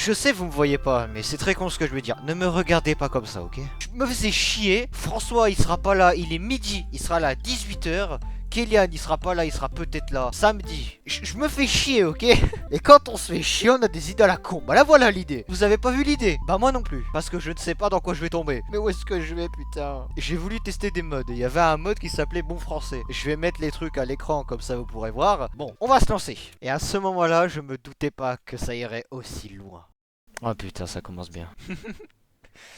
Je sais vous me voyez pas, mais c'est très con ce que je veux dire. Ne me regardez pas comme ça, ok? Je me faisais chier. François il sera pas là, il est midi, il sera là à 18 h. Kélian il sera pas là, il sera peut-être là samedi. Je me fais chier, ok? Et quand on se fait chier, on a des idées à la con. Bah là voilà l'idée. Vous avez pas vu l'idée? Bah moi non plus. Parce que je ne sais pas dans quoi je vais tomber. Mais où est-ce que je vais, putain? J'ai voulu tester des modes. Il y avait un mode qui s'appelait Bon Français. Je vais mettre les trucs à l'écran comme ça vous pourrez voir. Bon, on va se lancer. Et à ce moment-là, je me doutais pas que ça irait aussi loin. Oh putain, ça commence bien.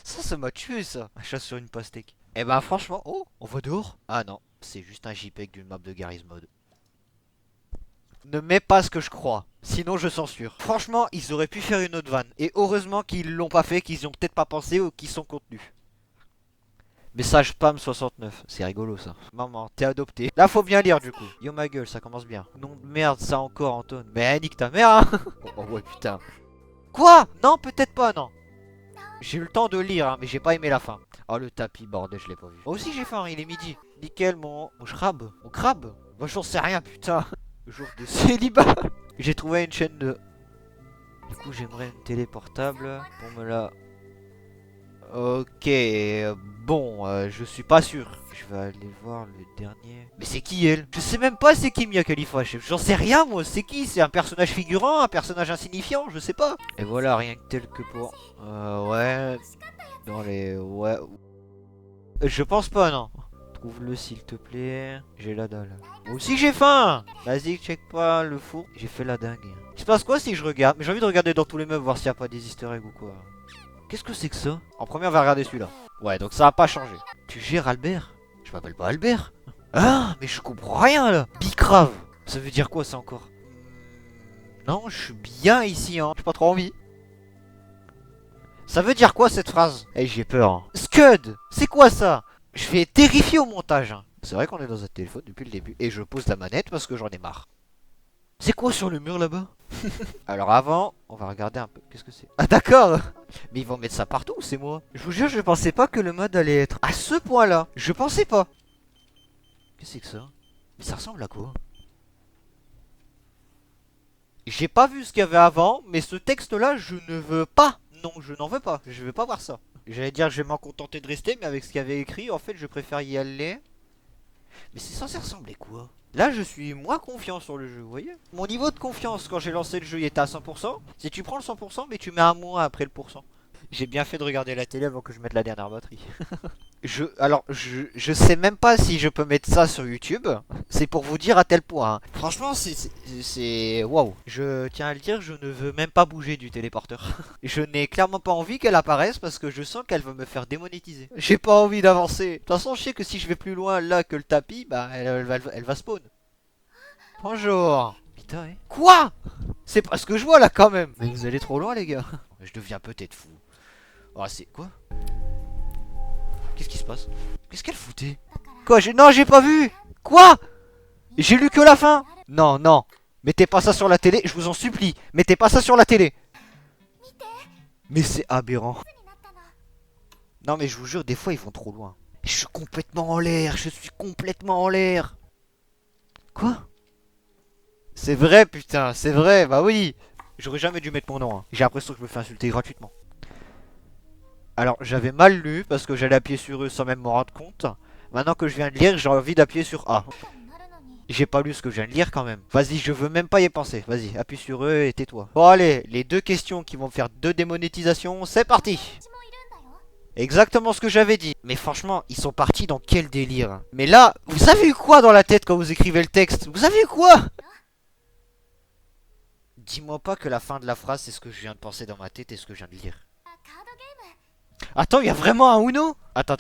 Ça m'a tué ça. Un chat sur une pastèque. Eh ben franchement, oh, on va dehors? Ah non, c'est juste un JPEG d'une map de Garry's Mod. Ne mets pas ce que je crois, sinon je censure. Franchement, ils auraient pu faire une autre vanne. Et heureusement qu'ils l'ont pas fait, qu'ils y ont peut-être pas pensé ou qu'ils sont contenus. Message spam 69, c'est rigolo ça. Maman, t'es adopté. Là faut bien lire du coup. Yo ma gueule, ça commence bien. Non de merde, ça encore Anton. Mais nique ta mère hein. Oh ouais putain. Quoi? Non, peut-être pas, non. J'ai eu le temps de lire, hein, mais j'ai pas aimé la fin. Oh le tapis, bordel, je l'ai pas vu. Moi aussi j'ai faim, il est midi. Nickel, mon crabe. Mon crabe? Moi j'en sais rien, putain. Jour de célibat. J'ai trouvé une chaîne de... Du coup j'aimerais une télé portable pour me la... Ok, bon, je suis pas sûr. Je vais aller voir le dernier. Mais c'est qui elle? Je sais même pas c'est qui Mia Khalifa. J'en sais rien moi, c'est qui? C'est un personnage figurant, un personnage insignifiant, je sais pas. Et voilà, rien que tel que pour... ouais... Dans les... Ouais... Je pense pas, non. Trouve-le s'il te plaît. J'ai la dalle. Moi aussi j'ai faim. Vas-y, check pas le four. J'ai fait la dingue. Il se passe quoi si je regarde? Mais j'ai envie de regarder dans tous les meubles, voir s'il y a pas des easter eggs ou quoi. Qu'est-ce que c'est que ça? En premier, on va regarder celui-là. Ouais, donc ça a pas changé. Tu gères Albert? Je m'appelle pas Albert. Ah, mais je comprends rien là. Bicrave. Ça veut dire quoi ça encore? Non, je suis bien ici, hein. J'ai pas trop envie. Ça veut dire quoi cette phrase? Eh, j'ai peur. Hein. Scud! C'est quoi ça? Je vais être terrifié au montage. Hein. C'est vrai qu'on est dans un téléphone depuis le début. Et je pose la manette parce que j'en ai marre. C'est quoi sur le mur là-bas? Alors avant, on va regarder un peu. Qu'est-ce que c'est? Ah d'accord. Mais ils vont mettre ça partout, c'est moi. Je vous jure, je pensais pas que le mode allait être à ce point-là. Je pensais pas. Qu'est-ce que c'est que ça? Mais ça ressemble à quoi? J'ai pas vu ce qu'il y avait avant, mais ce texte-là, je ne veux pas. Non, je n'en veux pas. Je veux pas voir ça. J'allais dire, je vais m'en contenter de rester, mais avec ce qu'il y avait écrit, en fait, je préfère y aller. Mais c'est censé ressembler quoi? Là, je suis moins confiant sur le jeu, vous voyez? Mon niveau de confiance quand j'ai lancé le jeu, il était à 100%. Si tu prends le 100%, mais tu mets un moins après le pourcent. J'ai bien fait de regarder la télé avant que je mette la dernière batterie. Alors, je sais même pas si je peux mettre ça sur YouTube. C'est pour vous dire à tel point. Hein. Franchement, c'est... Waouh. Je tiens à le dire, je ne veux même pas bouger du téléporteur. Je n'ai clairement pas envie qu'elle apparaisse parce que je sens qu'elle va me faire démonétiser. J'ai pas envie d'avancer. De toute façon, je sais que si je vais plus loin là que le tapis, bah elle va spawn. Bonjour. Putain, hein. Quoi? C'est pas ce que je vois là quand même. Mais vous allez trop loin les gars. Je deviens peut-être fou. Oh, c'est quoi? Qu'est-ce qui se passe? Qu'est-ce qu'elle foutait? Quoi? Non, j'ai pas vu! Quoi? J'ai lu que la fin! Non, non. Mettez pas ça sur la télé, je vous en supplie. Mettez pas ça sur la télé. Mais c'est aberrant. Non, mais je vous jure, des fois, ils vont trop loin. Je suis complètement en l'air, je suis complètement en l'air. Quoi? C'est vrai, putain, c'est vrai, bah oui. J'aurais jamais dû mettre mon nom. Hein. J'ai l'impression que je me fais insulter gratuitement. Alors, j'avais mal lu parce que j'allais appuyer sur E sans même m'en rendre compte. Maintenant que je viens de lire, j'ai envie d'appuyer sur A. J'ai pas lu ce que je viens de lire quand même. Vas-y, je veux même pas y penser. Vas-y, appuie sur E et tais-toi. Bon, allez, les deux questions qui vont me faire 2 démonétisations, c'est parti! Exactement ce que j'avais dit. Mais franchement, ils sont partis dans quel délire. Mais là, vous avez eu quoi dans la tête quand vous écrivez le texte? Vous avez eu quoi? Dis-moi pas que la fin de la phrase, c'est ce que je viens de penser dans ma tête et ce que je viens de lire. Attends, il y a vraiment un Uno? Attends.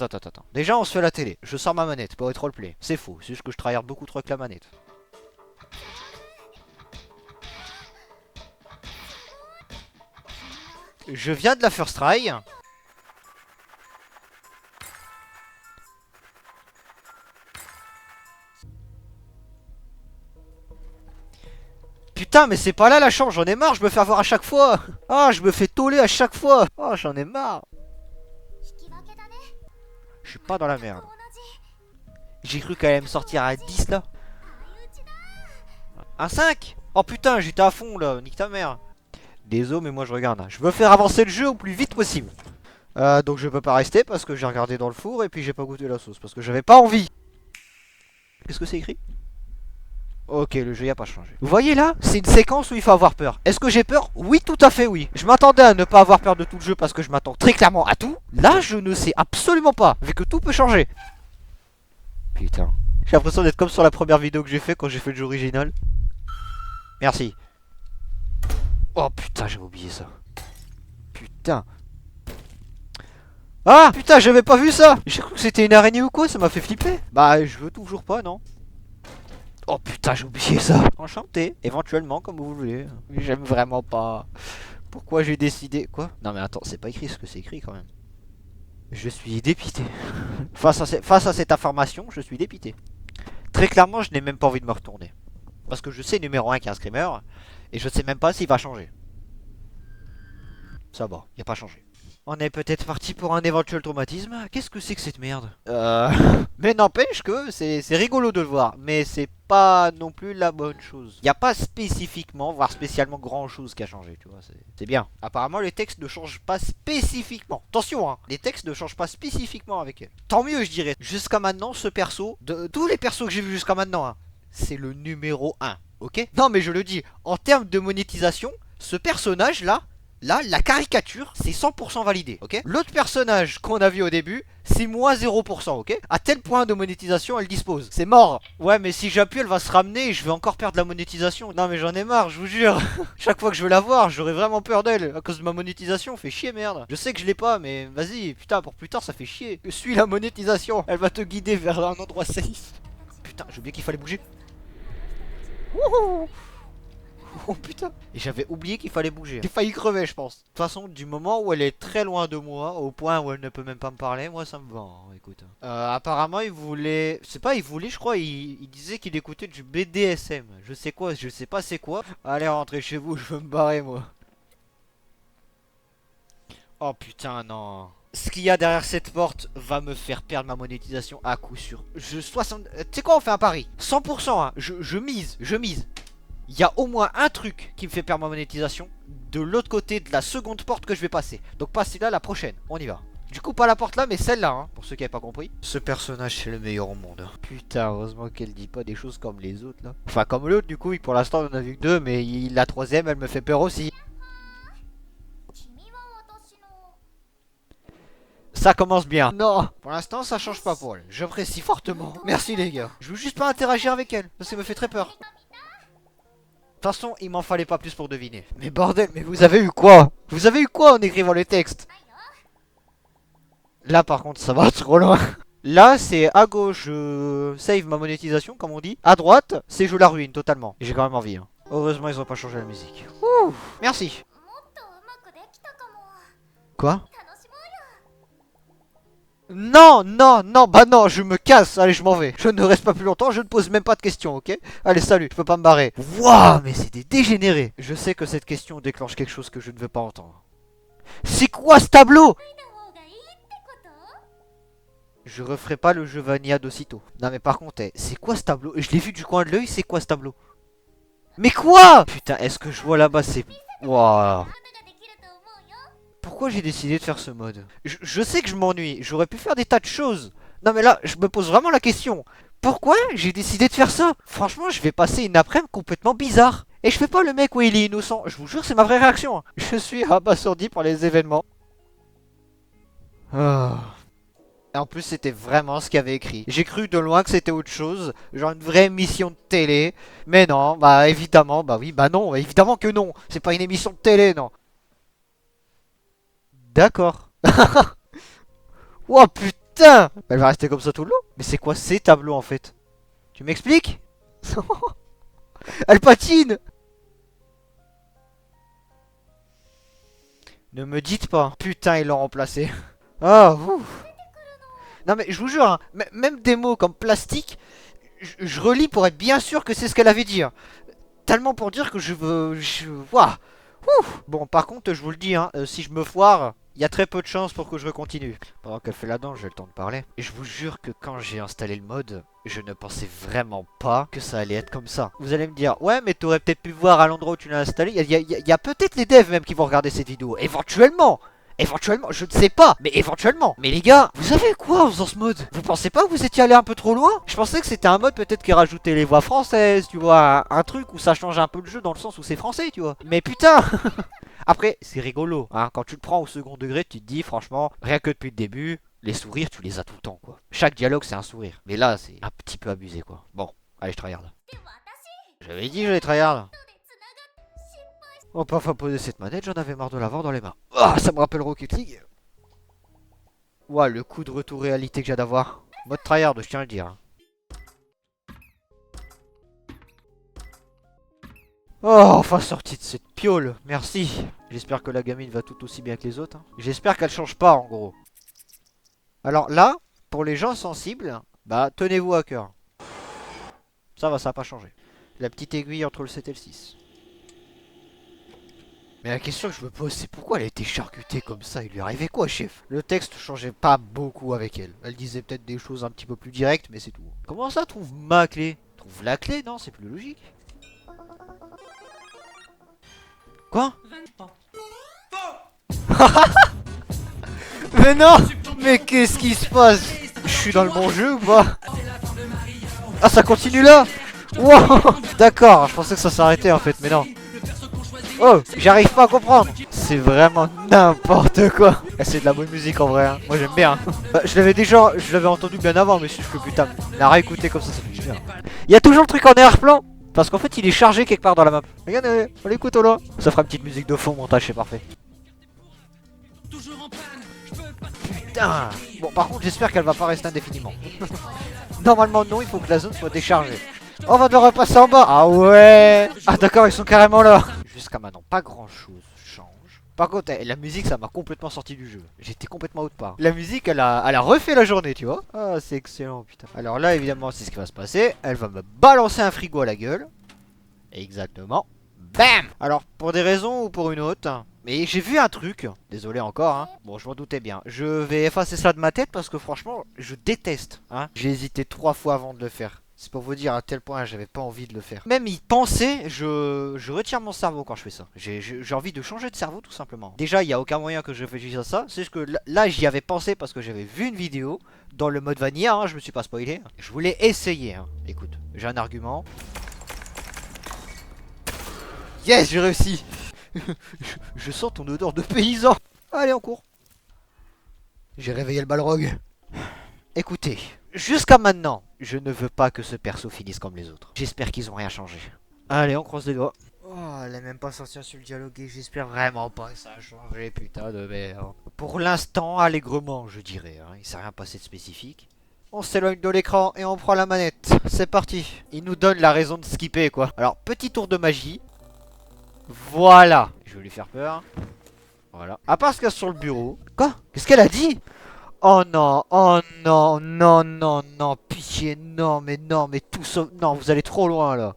Déjà, on se fait la télé. Je sors ma manette pour être roleplay. C'est faux, c'est juste que je travaille beaucoup trop avec la manette. Je viens de la first try. Putain, mais c'est pas là la chambre, j'en ai marre, je me fais avoir à chaque fois. Ah, je me fais toller à chaque fois. Oh, j'en ai marre. Je suis pas dans la merde. J'ai cru qu'elle allait me sortir à 10 là. Un 5. Oh putain, j'étais à fond là, nique ta mère. Désolé, mais moi je regarde. Hein. Je veux faire avancer le jeu au plus vite possible. Donc je peux pas rester parce que j'ai regardé dans le four et puis j'ai pas goûté la sauce parce que j'avais pas envie. Qu'est-ce que c'est écrit? Ok, le jeu y a pas changé. Vous voyez là, c'est une séquence où il faut avoir peur. Est-ce que j'ai peur? Oui, tout à fait oui. Je m'attendais à ne pas avoir peur de tout le jeu parce que je m'attends très clairement à tout. Là, je ne sais absolument pas, vu que tout peut changer. Putain. J'ai l'impression d'être comme sur la première vidéo que j'ai fait quand j'ai fait le jeu original. Merci. Oh putain, j'ai oublié ça. Putain. Ah putain, j'avais pas vu ça. J'ai cru que c'était une araignée ou quoi, ça m'a fait flipper. Bah, je veux toujours pas, non. Oh putain, j'ai oublié ça. Enchanté, éventuellement, comme vous voulez. J'aime vraiment pas. Pourquoi j'ai décidé... Quoi? Non mais attends, c'est pas écrit ce que c'est écrit quand même. Je suis dépité. Face à cette information, je suis dépité. Très clairement, je n'ai même pas envie de me retourner. Parce que je sais numéro 1 qu'il y a un screamer. Et je sais même pas s'il va changer. Ça va, il a pas changé. On est peut-être parti pour un éventuel traumatisme. Qu'est-ce que c'est que cette merde? Mais n'empêche que c'est rigolo de le voir. Mais c'est pas non plus la bonne chose. Il n'y a pas spécifiquement, voire spécialement grand chose qui a changé, tu vois. C'est bien. Apparemment, les textes ne changent pas spécifiquement. Attention, hein. Les textes ne changent pas spécifiquement avec elle. Tant mieux, je dirais. Jusqu'à maintenant, ce perso, de tous les persos que j'ai vus jusqu'à maintenant, hein, c'est le numéro 1. Ok? Non, mais je le dis, en termes de monétisation, ce personnage-là, là, la caricature, c'est 100% validé, ok? L'autre personnage qu'on a vu au début, c'est moins 0%, ok? À tel point de monétisation, elle dispose. C'est mort. Ouais, mais si j'appuie, elle va se ramener et je vais encore perdre la monétisation. Non, mais j'en ai marre, je vous jure. Chaque fois que je veux la voir, j'aurai vraiment peur d'elle. À cause de ma monétisation, fait chier, merde. Je sais que je l'ai pas, mais vas-y, putain, pour plus tard, ça fait chier. Suis la monétisation. Elle va te guider vers un endroit safe. Putain, j'ai oublié qu'il fallait bouger. Wouhou! Oh putain. Et j'avais oublié qu'il fallait bouger. J'ai failli crever, je pense. De toute façon, du moment où elle est très loin de moi, au point où elle ne peut même pas me parler, moi ça me va, hein, écoute. Apparemment, il voulait... C'est pas il voulait, je crois, il disait qu'il écoutait du BDSM. Je sais quoi, je sais pas c'est quoi. Allez, rentrez chez vous, je veux me barrer, moi. Oh putain, non. Ce qu'il y a derrière cette porte va me faire perdre ma monétisation à coup sûr. Tu sais quoi, on fait un pari. 100%, hein. Je mise, je mise. Il y a au moins un truc qui me fait perdre ma monétisation de l'autre côté de la seconde porte que je vais passer. Donc pas celle-là, la prochaine. On y va. Du coup, pas la porte là, mais celle-là, hein, pour ceux qui n'avaient pas compris. Ce personnage, c'est le meilleur au monde. Putain, heureusement qu'elle dit pas des choses comme les autres, là. Enfin, comme l'autre, du coup, pour l'instant, on en a vu que deux, mais la troisième, elle me fait peur aussi. Ça commence bien. Non, pour l'instant, ça change pas pour elle. J'apprécie fortement. Merci, les gars. Je veux juste pas interagir avec elle, parce qu'elle me fait très peur. De toute façon, il m'en fallait pas plus pour deviner. Mais bordel, mais vous avez eu quoi? Vous avez eu quoi en écrivant le texte? Là par contre ça va trop loin. Là c'est à gauche je save ma monétisation comme on dit. À droite c'est je la ruine totalement. J'ai quand même envie hein. Heureusement ils ont pas changé la musique. Ouh, merci. Quoi? Non, non, non, bah non, je me casse, allez je m'en vais. Je ne reste pas plus longtemps, je ne pose même pas de questions, ok? Allez salut, je peux pas me barrer. Wouah, mais c'est des dégénérés. Je sais que cette question déclenche quelque chose que je ne veux pas entendre. C'est quoi ce tableau? Je referai pas le jeu Vanilla d'aussitôt. Non mais par contre, c'est quoi ce tableau? Je l'ai vu du coin de l'œil, c'est quoi ce tableau? Mais quoi? Putain, est-ce que je vois là-bas c'est... Waouh. Pourquoi j'ai décidé de faire ce mode? Je sais que je m'ennuie, j'aurais pu faire des tas de choses. Non mais là, je me pose vraiment la question. Pourquoi j'ai décidé de faire ça? Franchement, je vais passer une après-midi complètement bizarre. Et je fais pas le mec où il est innocent, je vous jure, c'est ma vraie réaction. Je suis abasourdi par les événements. Ah. Et en plus, c'était vraiment ce qu'il y avait écrit. J'ai cru de loin que c'était autre chose, genre une vraie émission de télé. Mais non, bah évidemment, bah oui, bah non, évidemment que non. C'est pas une émission de télé, non. D'accord. Oh putain! Elle va rester comme ça tout le long? Mais c'est quoi ces tableaux en fait? Tu m'expliques? Elle patine! Ne me dites pas. Putain, ils l'ont remplacé. Ah, ouf. Non mais je vous jure, hein, même des mots comme plastique, je relis pour être bien sûr que c'est ce qu'elle avait dit. Hein. Tellement pour dire que je veux... Waouh. Ouf. Bon, par contre, je vous le dis, hein, si je me foire, il y a très peu de chances pour que je continue. Pendant qu'elle fait la danse, j'ai le temps de parler. Et je vous jure que quand j'ai installé le mode, je ne pensais vraiment pas que ça allait être comme ça. Vous allez me dire, ouais, mais t'aurais peut-être pu voir à l'endroit où tu l'as installé. Il y a peut-être les devs même qui vont regarder cette vidéo. Éventuellement. Éventuellement, je ne sais pas, mais éventuellement. Mais les gars, vous savez quoi en faisant ce mode? Vous pensez pas que vous étiez allé un peu trop loin? Je pensais que c'était un mode peut-être qui rajoutait les voix françaises, tu vois, un truc où ça change un peu le jeu dans le sens où c'est français, tu vois. Mais putain. Après, c'est rigolo, hein. Quand tu le prends au second degré, tu te dis, franchement, rien que depuis le début, les sourires, tu les as tout le temps, quoi. Chaque dialogue, c'est un sourire. Mais là, c'est un petit peu abusé, quoi. Bon, allez, je tryhard. J'avais dit, j'allais tryhard. On peut enfin poser cette manette, j'en avais marre de l'avoir dans les mains. Ah, ça me rappelle Rocket League. Ouah, le coup de retour réalité que j'ai d'avoir. Mode tryhard, je tiens à le dire. Oh, enfin sorti de cette piole, merci. J'espère que la gamine va tout aussi bien que les autres, hein. J'espère qu'elle change pas, en gros. Alors là, pour les gens sensibles, bah tenez-vous à cœur. Ça va pas changer. La petite aiguille entre le 7 et le 6. Mais la question que je me pose, c'est pourquoi elle a été charcutée comme ça? Il lui arrivait quoi, chef? Le texte changeait pas beaucoup avec elle. Elle disait peut-être des choses un petit peu plus directes, mais c'est tout. Comment ça, trouve ma clé? Trouve la clé? Non, c'est plus logique. Quoi? Mais non! Mais qu'est-ce qui se passe? Je suis dans le bon jeu ou pas? Ah, ça continue là? Wow! D'accord, je pensais que ça s'arrêtait en fait, mais non. Oh, j'arrive pas à comprendre. C'est vraiment n'importe quoi. C'est de la bonne musique en vrai, hein. Moi j'aime bien. Bah, je l'avais entendu bien avant, mais je peux putain la réécouter comme ça fait du bien. Il y a toujours le truc en arrière-plan. Parce qu'en fait il est chargé quelque part dans la map. Regardez, on l'écoute là. Ça fera une petite musique de fond, montage, c'est parfait. Putain. Bon, par contre j'espère qu'elle va pas rester indéfiniment. Normalement non, il faut que la zone soit déchargée. On va devoir repasser en bas. Ah ouais. Ah d'accord, ils sont carrément là. Jusqu'à maintenant, pas grand chose change. Par contre, la musique, ça m'a complètement sorti du jeu. J'étais complètement autre part. La musique, elle a refait la journée, tu vois. Ah, c'est excellent, putain. Alors là, évidemment, c'est ce qui va se passer. Elle va me balancer un frigo à la gueule. Exactement. Bam. Alors, pour des raisons ou pour une autre. Mais j'ai vu un truc. Désolé encore, hein. Bon, je m'en doutais bien. Je vais effacer ça de ma tête parce que franchement, je déteste, hein. J'ai hésité 3 fois avant de le faire. C'est pour vous dire à tel point j'avais pas envie de le faire. Même y penser, je retire mon cerveau quand je fais ça. J'ai envie de changer de cerveau tout simplement. Déjà, il n'y a aucun moyen que je réfléchisse à ça. C'est juste que là, j'y avais pensé parce que j'avais vu une vidéo dans le mode vanilla, hein, je me suis pas spoilé. Je voulais essayer, hein. Écoute, j'ai un argument. Yes, j'ai réussi. je sens ton odeur de paysan. Allez, on court. J'ai réveillé le balrog. Écoutez, jusqu'à maintenant, je ne veux pas que ce perso finisse comme les autres. J'espère qu'ils ont rien changé. Allez, on croise les doigts. Oh, elle est même pas sortie sur le dialogue et j'espère vraiment pas que ça a changé, putain de merde. Pour l'instant, allègrement, je dirais, hein. Il s'est rien passé de spécifique. On s'éloigne de l'écran et on prend la manette. C'est parti. Il nous donne la raison de skipper, quoi. Alors, petit tour de magie. Voilà. Je vais lui faire peur. Voilà. À part ce qu'il y a sur le bureau. Quoi? Qu'est-ce qu'elle a dit? Oh non, non, pitié, non, mais tout ça, non, vous allez trop loin là.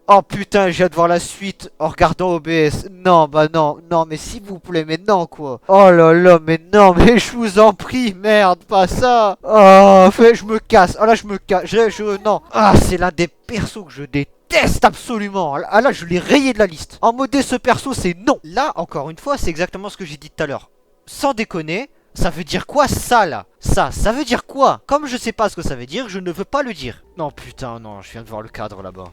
Oh putain, j'ai hâte de voir la suite en regardant OBS. Non, bah non, non, mais s'il vous plaît, mais non quoi. Oh là là, mais non, mais je vous en prie, merde, pas ça. Oh, fait, je me casse, oh là je me casse, non. Ah, c'est l'un des persos que je déteste absolument. Ah là, je l'ai rayé de la liste. En modé, ce perso, c'est non. Là, encore une fois, c'est exactement ce que j'ai dit tout à l'heure. Sans déconner. Ça veut dire quoi ça là? Ça veut dire quoi? Comme je sais pas ce que ça veut dire, je ne veux pas le dire. Non putain, non, je viens de voir le cadre là-bas.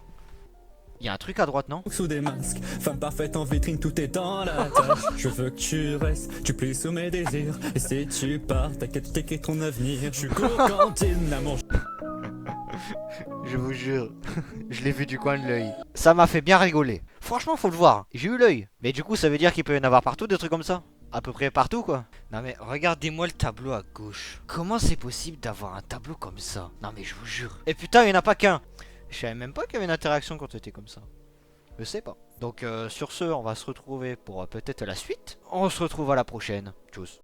Il y a un truc à droite, non? Sous des masques, femme parfaite en vitrine, tout est dans la tâche. Je veux que tu restes, tu plies sous mes désirs. Et si tu pars, t'inquiète, t'inquiète ton avenir. Je suis cantine, amour. Je vous jure, je l'ai vu du coin de l'œil. Ça m'a fait bien rigoler. Franchement, faut le voir. J'ai eu l'œil. Mais du coup, ça veut dire qu'il peut y en avoir partout des trucs comme ça? À peu près partout quoi. Non mais regardez-moi le tableau à gauche. Comment c'est possible d'avoir un tableau comme ça? Non mais je vous jure. Et putain il n'y en a pas qu'un. Je savais même pas qu'il y avait une interaction quand c'était comme ça. Je sais pas. Donc sur ce on va se retrouver pour peut-être la suite. On se retrouve à la prochaine. Tchuss.